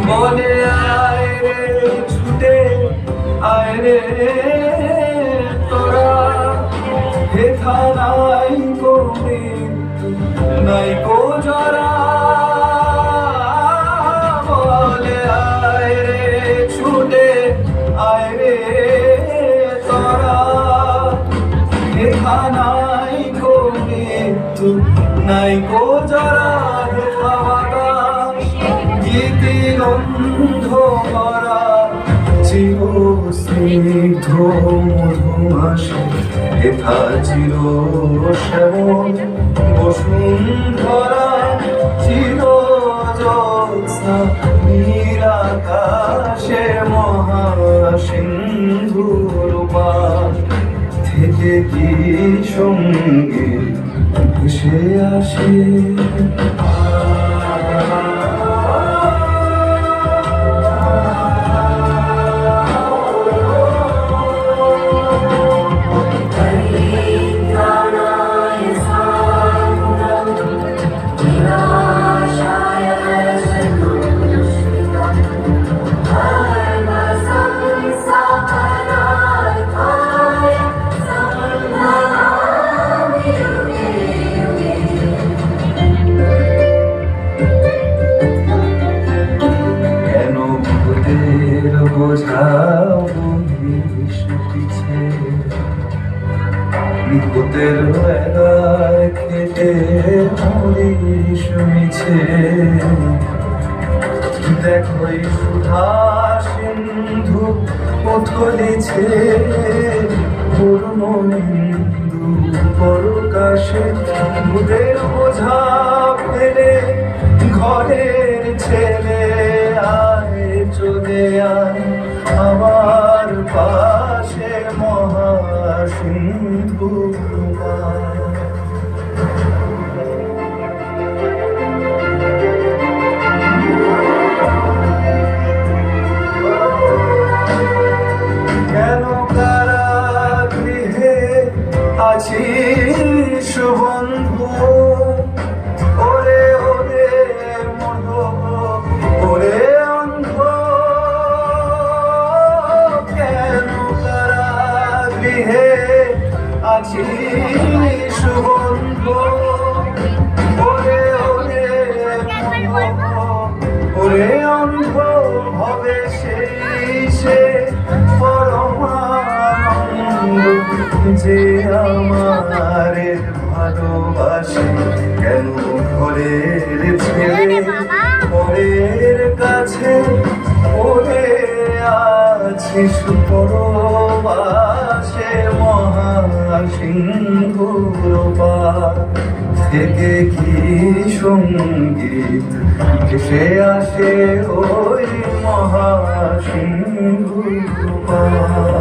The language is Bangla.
বলে আয় রে ছুটে আয় রে তোরা হেথা নাই কোনে নাই কো জরা বলে আয় রে ছুটে আয় রে তোরা হেথা নাই কোনে নাই কো জরা হেথা বাতাস গীতি গন্ধ করা চির স্নিগ্ধ মধুমাসে হেথা চির শ্যামল বসুন্ধরা চির জ্যোৎস্না নীলাকাশে মহাসিন্ধুর পার থেকে কি সঙ্গীত ভেসে আসে বোঝাও পিছে ভূতের বেলায় খেটে মরিস মিছে দেখোই সুধা সিন্ধু উথলিছে পূর্ণ বিন্দু পরকাশে ভূতের বোঝা ফেলে ঘরের ছেলে আয় চলে আয় আমার পাশে মহাসিন্ধু কেন কারাগৃহে আছিস বন্ধু ওরে ওরে মধ ওরে অন্ধ কেন কারাগৃহে আছিস বন্ধু ওরে ওরে ওরে অন্ধ হবে সেই সে পরমানন্দ যে আমারে ভালোবাসে কেন ঘরের ছেড়ে পরের কাছে পড়ে আছিস পরবাসে মহাসিন্ধুর পার থেকে কি সঙ্গীত ভেসে আসে ওই মহাসিন্ধুর পার